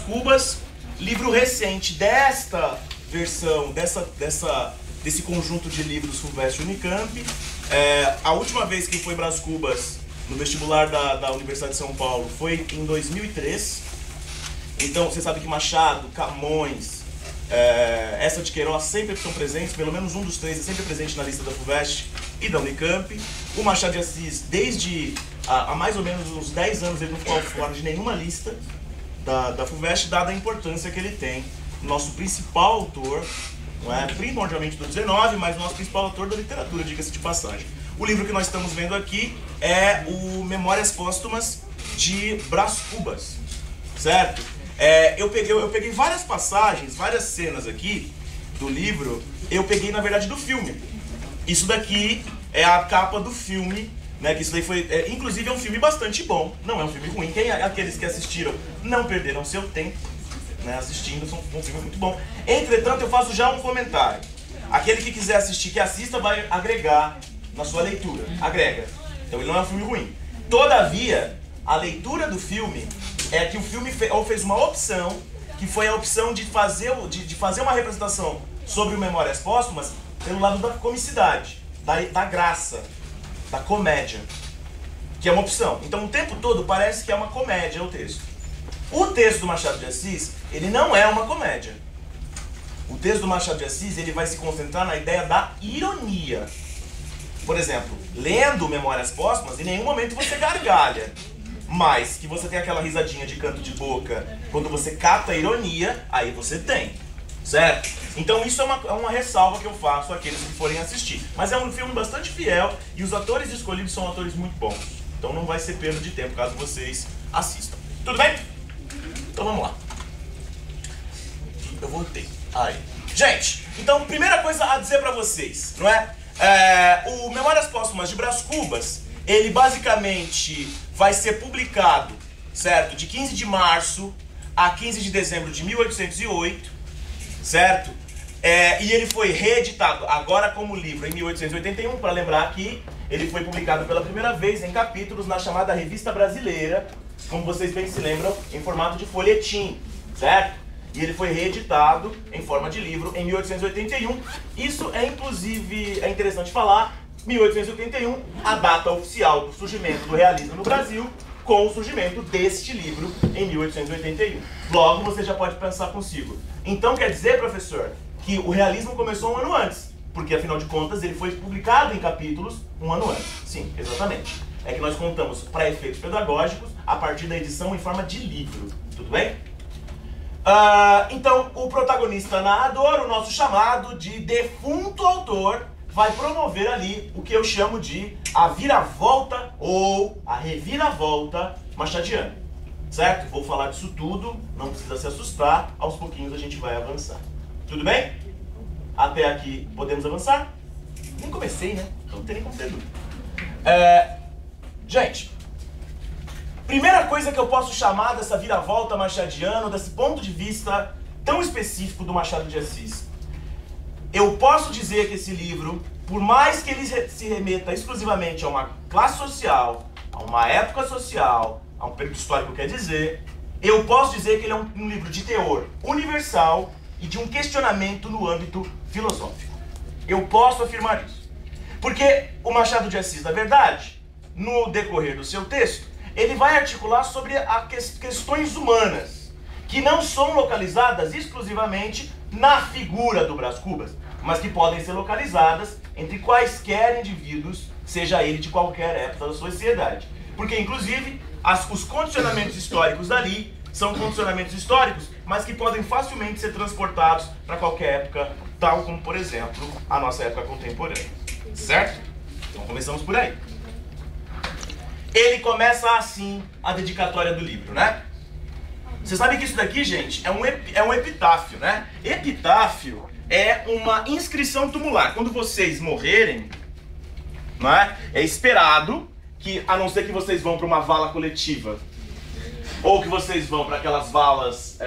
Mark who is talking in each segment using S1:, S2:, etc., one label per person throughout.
S1: Cubas, livro recente desta versão, desse conjunto de livros FUVEST Unicamp. A última vez que foi Brás Cubas no vestibular da Universidade de São Paulo foi em 2003. Então você sabe que Machado, Camões, essa de Queiroz sempre são presentes, pelo menos um dos três é sempre presente na lista da FUVEST e da Unicamp. O Machado de Assis, desde há mais ou menos uns 10 anos, ele não ficou fora de nenhuma lista da FUVEST, dada a importância que ele tem. Nosso principal autor, não é primordialmente do 19, mas nosso principal autor da literatura, diga-se de passagem. O livro que nós estamos vendo aqui é o Memórias Póstumas de Brás Cubas, certo? Eu peguei várias passagens, várias cenas aqui do livro, eu peguei na verdade do filme. Isso daqui é a capa do filme, né, que isso daí foi, inclusive é um filme bastante bom, não é um filme ruim. Aqueles que assistiram não perderam seu tempo, né, assistindo, é um filme muito bom. Entretanto, eu faço já um comentário. Aquele que quiser assistir, que assista, vai agregar na sua leitura, agrega. Então ele não é um filme ruim. Todavia, a leitura do filme é que o filme fez uma opção, que foi a opção de fazer uma representação sobre o Memórias Póstumas pelo lado da comicidade, da graça, da comédia, que é uma opção. Então o tempo todo parece que é uma comédia o texto. O texto do Machado de Assis, ele não é uma comédia. O texto do Machado de Assis, ele vai se concentrar na ideia da ironia. Por exemplo, lendo Memórias Póstumas, em nenhum momento você gargalha. Mas que você tem aquela risadinha de canto de boca, quando você capta a ironia, aí você tem. Certo? Então isso é uma ressalva que eu faço àqueles que forem assistir. Mas é um filme bastante fiel e os atores escolhidos são atores muito bons. Então não vai ser perda de tempo caso vocês assistam. Tudo bem? Então vamos lá. Eu voltei. Aí. Gente, então primeira coisa a dizer pra vocês, não é? O Memórias Póstumas de Brás Cubas, ele basicamente vai ser publicado, certo? De 15 de março a 15 de dezembro de 1808, certo? E ele foi reeditado agora como livro em 1881, para lembrar que ele foi publicado pela primeira vez em capítulos na chamada Revista Brasileira, como vocês bem se lembram, em formato de folhetim, certo? E ele foi reeditado em forma de livro em 1881. Isso inclusive, é interessante falar, 1881, a data oficial do surgimento do realismo no Brasil, com o surgimento deste livro em 1881. Logo, você já pode pensar consigo. Então quer dizer, professor, que o realismo começou um ano antes, porque afinal de contas ele foi publicado em capítulos um ano antes. Sim, exatamente. É que nós contamos para efeitos pedagógicos a partir da edição em forma de livro. Tudo bem? Então, o protagonista narrador, o nosso chamado de defunto autor, vai promover ali o que eu chamo de a viravolta ou a reviravolta machadiana. Certo? Vou falar disso tudo, não precisa se assustar, aos pouquinhos a gente vai avançar. Tudo bem? Até aqui podemos avançar? Nem comecei, né? Então não tem nem como ter dúvida. Gente, primeira coisa que eu posso chamar dessa viravolta machadiana, desse ponto de vista tão específico do Machado de Assis. Eu posso dizer que esse livro, por mais que ele se remeta exclusivamente a uma classe social, a uma época social, a um período histórico, quer dizer, eu posso dizer que ele é um livro de teor universal e de um questionamento no âmbito filosófico. Eu posso afirmar isso. Porque o Machado de Assis, na verdade, no decorrer do seu texto, ele vai articular sobre questões humanas, que não são localizadas exclusivamente na figura do Brás Cubas, mas que podem ser localizadas entre quaisquer indivíduos, seja ele de qualquer época da sociedade. Porque, inclusive, os condicionamentos históricos dali são condicionamentos históricos, mas que podem facilmente ser transportados para qualquer época, tal como, por exemplo, a nossa época contemporânea. Certo? Então começamos por aí. Ele começa assim a dedicatória do livro, né? Você sabe que isso daqui, gente, é um epitáfio, né? Epitáfio é uma inscrição tumular. Quando vocês morrerem, né, é esperado que, a não ser que vocês vão para uma vala coletiva, ou que vocês vão para aquelas valas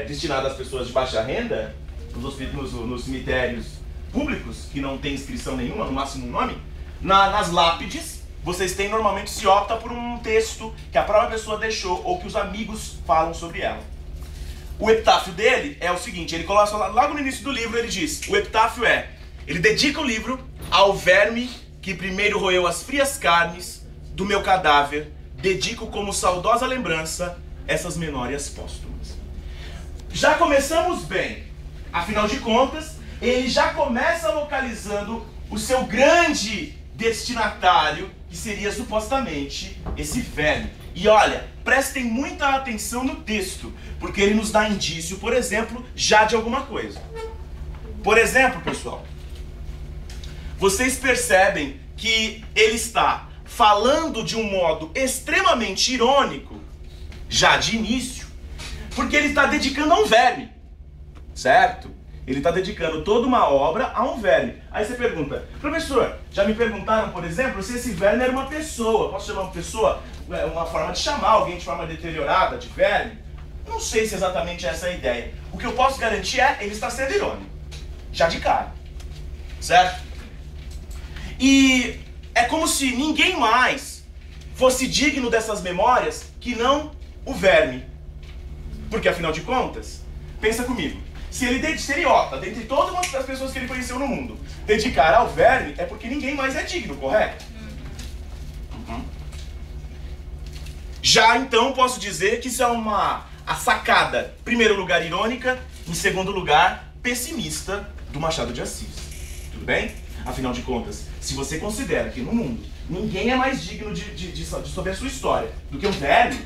S1: destinadas às pessoas de baixa renda, nos cemitérios públicos, que não tem inscrição nenhuma, no máximo um nome, nas lápides, vocês têm, normalmente se opta por um texto que a própria pessoa deixou ou que os amigos falam sobre ela. O epitáfio dele é o seguinte, ele coloca logo no início do livro, ele diz, o epitáfio ele dedica o livro ao verme que primeiro roeu as frias carnes do meu cadáver, dedico como saudosa lembrança essas memórias póstumas. Já começamos bem, afinal de contas, ele já começa localizando o seu grande destinatário, que seria supostamente esse verme. E olha, prestem muita atenção no texto, porque ele nos dá indício, por exemplo, já de alguma coisa. Por exemplo, pessoal, vocês percebem que ele está falando de um modo extremamente irônico, já de início, porque ele está dedicando a um verme, certo? Ele está dedicando toda uma obra a um verme. Aí você pergunta, professor, já me perguntaram, por exemplo, se esse verme era uma pessoa. Posso chamar uma pessoa? Uma forma de chamar alguém de forma deteriorada, de verme? Não sei se exatamente essa é a ideia. O que eu posso garantir ele está sendo irônico. Já de cara. Certo? E é como se ninguém mais fosse digno dessas memórias que não o verme. Porque afinal de contas, pensa comigo. Se ele, dentre todas as pessoas que ele conheceu no mundo, dedicar ao verme, é porque ninguém mais é digno, correto? Uhum. Já então posso dizer que isso é a sacada, em primeiro lugar, irônica, em segundo lugar, pessimista do Machado de Assis. Tudo bem? Afinal de contas, se você considera que no mundo ninguém é mais digno de saber a sua história do que um verme,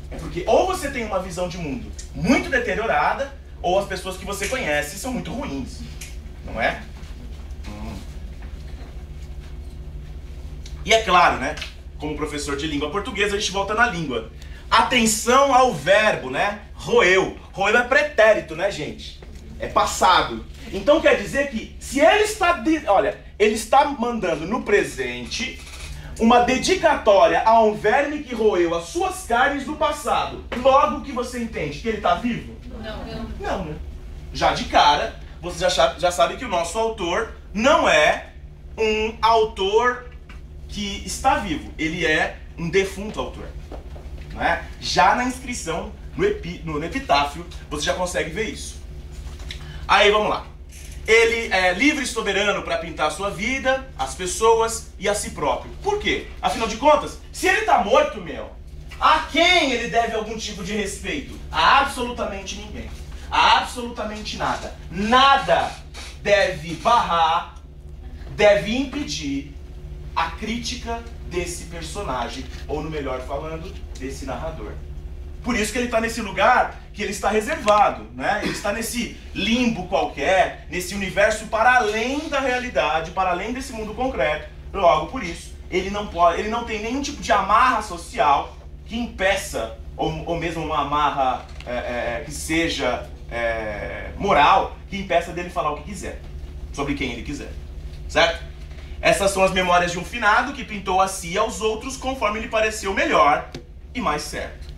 S1: é porque ou você tem uma visão de mundo muito deteriorada, ou as pessoas que você conhece são muito ruins, não é? E é claro, né? Como professor de língua portuguesa, a gente volta na língua. Atenção ao verbo, né? Roeu. Roeu é pretérito, né, gente? É passado. Então quer dizer que se ele está... ele está mandando no presente uma dedicatória a um verme que roeu as suas carnes do passado. Logo que você entende que ele está vivo? Não, né? Já de cara, você já sabe que o nosso autor não é um autor que está vivo. Ele é um defunto autor. Não é? Já na inscrição, no epitáfio, você já consegue ver isso. Aí, vamos lá. Ele é livre e soberano para pintar a sua vida, as pessoas e a si próprio. Por quê? Afinal de contas, se ele está morto, a quem ele deve algum tipo de respeito? A absolutamente ninguém. A absolutamente nada. Nada deve barrar, deve impedir a crítica desse personagem, ou no melhor falando, desse narrador. Por isso que ele está nesse lugar que ele está reservado, né? Ele está nesse limbo qualquer, nesse universo para além da realidade, para além desse mundo concreto. Logo, por isso, ele não tem nenhum tipo de amarra social que impeça, ou mesmo uma amarra que seja moral, que impeça dele falar o que quiser, sobre quem ele quiser, certo? Essas são as memórias de um finado que pintou a si e aos outros conforme lhe pareceu melhor e mais certo.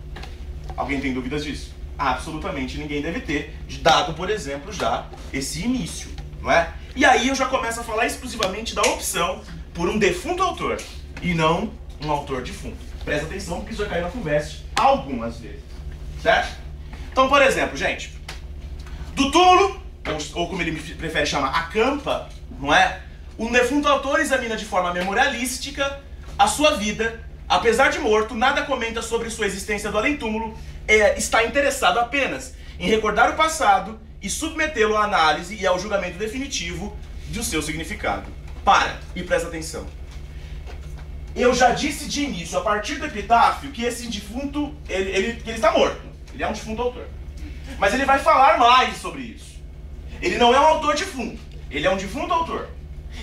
S1: Alguém tem dúvidas disso? Absolutamente ninguém deve ter, dado, por exemplo, já esse início, não é? E aí eu já começo a falar exclusivamente da opção por um defunto autor, e não um autor defunto. Presta atenção, porque isso já caiu na conversa algumas vezes, certo? Então, por exemplo, gente, do túmulo, ou como ele prefere chamar, a campa, não é? Um defunto autor examina de forma memorialística a sua vida. Apesar de morto, nada comenta sobre sua existência do além-túmulo, está interessado apenas em recordar o passado e submetê-lo à análise e ao julgamento definitivo do seu significado. Para e presta atenção. Eu já disse de início, a partir do epitáfio, que esse defunto, que ele está morto. Ele é um defunto autor. Mas ele vai falar mais sobre isso. Ele não é um autor defunto, ele é um defunto autor.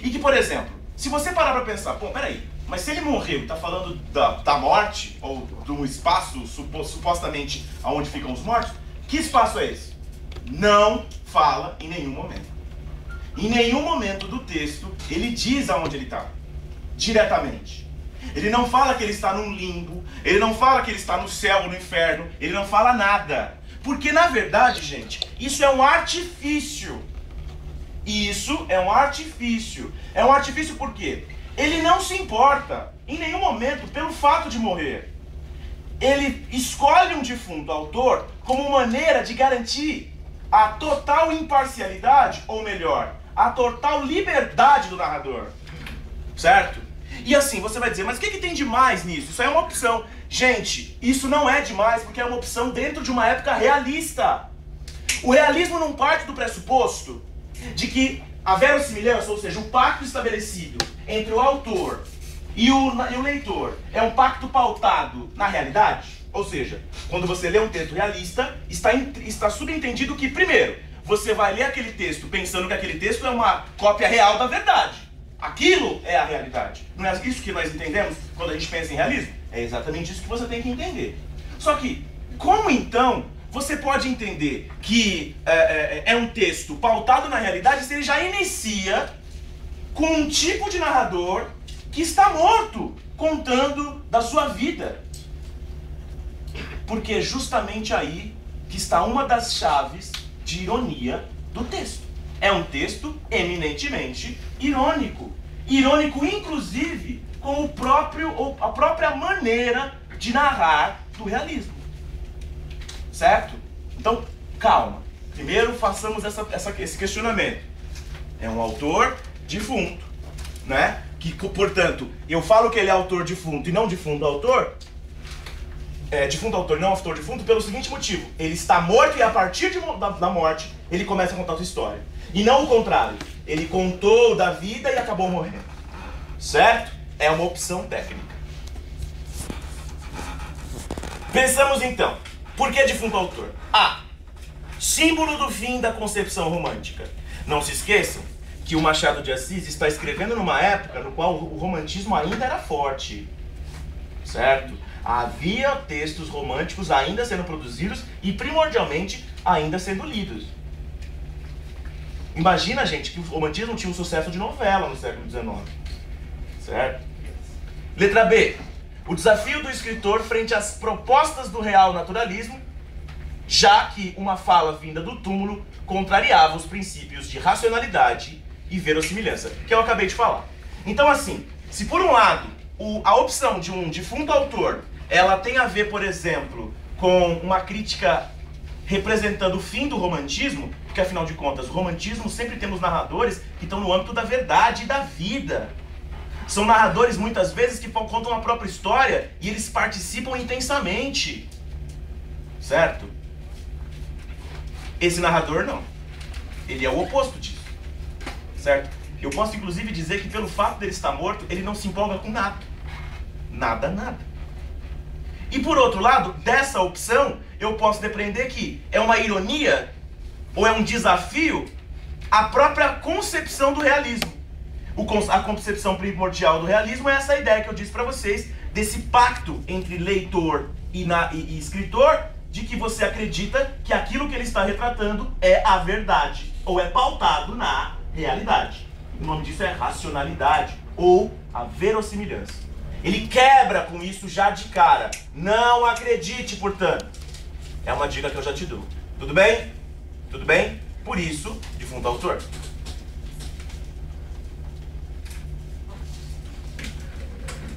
S1: E que, por exemplo, se você parar para pensar, pô, peraí, mas se ele morreu e está falando da morte, ou do espaço supostamente aonde ficam os mortos, que espaço é esse? Não fala em nenhum momento. Em nenhum momento do texto ele diz aonde ele está, diretamente. Ele não fala que ele está num limbo, ele não fala que ele está no céu ou no inferno, ele não fala nada. Porque na verdade, gente, isso é um artifício. Isso é um artifício. É um artifício por quê? Ele não se importa, em nenhum momento, pelo fato de morrer. Ele escolhe um defunto autor como maneira de garantir a total imparcialidade, ou melhor, a total liberdade do narrador. Certo? E assim, você vai dizer, mas o que tem de mais nisso? Isso aí é uma opção. Gente, isso não é demais porque é uma opção dentro de uma época realista. O realismo não parte do pressuposto de que a verossimilhança, ou seja, o pacto estabelecido entre o autor e o leitor, é um pacto pautado na realidade. Ou seja, quando você lê um texto realista, está subentendido que, primeiro, você vai ler aquele texto pensando que aquele texto é uma cópia real da verdade. Aquilo é a realidade. Não é isso que nós entendemos quando a gente pensa em realismo? É exatamente isso que você tem que entender. Só que, como então você pode entender que é um texto pautado na realidade se ele já inicia com um tipo de narrador que está morto, contando da sua vida? Porque é justamente aí que está uma das chaves de ironia do texto. É um texto eminentemente irônico. Irônico, inclusive, com a própria maneira de narrar do realismo. Certo? Então, calma. Primeiro, façamos esse questionamento. É um autor defunto, né? Que, portanto, eu falo que ele é autor defunto e não defunto autor. Defunto autor e não autor defunto pelo seguinte motivo. Ele está morto e a partir da morte ele começa a contar a sua história. E não o contrário. Ele contou da vida e acabou morrendo. Certo? É uma opção técnica. Pensamos então. Por que defunto autor? Símbolo do fim da concepção romântica. Não se esqueçam que o Machado de Assis está escrevendo numa época no qual o romantismo ainda era forte. Certo? Havia textos românticos ainda sendo produzidos e, primordialmente, ainda sendo lidos. Imagina, gente, que o romantismo tinha um sucesso de novela no século XIX. Certo? Letra B. O desafio do escritor frente às propostas do real naturalismo, já que uma fala vinda do túmulo contrariava os princípios de racionalidade e verossimilhança, que eu acabei de falar. Então, assim, se por um lado a opção de um defunto autor ela tem a ver, por exemplo, com uma crítica representando o fim do romantismo, porque afinal de contas, o romantismo sempre temos narradores que estão no âmbito da verdade e da vida. São narradores muitas vezes que contam a própria história e eles participam intensamente. Certo? Esse narrador não. Ele é o oposto disso. Certo? Eu posso inclusive dizer que pelo fato dele estar morto, ele não se empolga com nada. Nada, nada. E por outro lado, dessa opção, eu posso depreender que é uma ironia ou é um desafio à própria concepção do realismo. A concepção primordial do realismo é essa ideia que eu disse para vocês, desse pacto entre leitor e escritor, de que você acredita que aquilo que ele está retratando é a verdade, ou é pautado na realidade. O nome disso é racionalidade, ou a verossimilhança. Ele quebra com isso já de cara. Não acredite, portanto. É uma dica que eu já te dou. Tudo bem? Tudo bem? Por isso, defunto autor.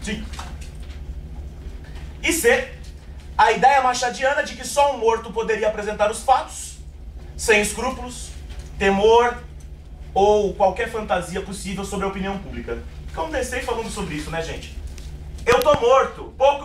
S1: Sim. E C. A ideia machadiana de que só um morto poderia apresentar os fatos, sem escrúpulos, temor ou qualquer fantasia possível sobre a opinião pública. Comecei falando sobre isso, né, gente? Eu tô morto, pouco me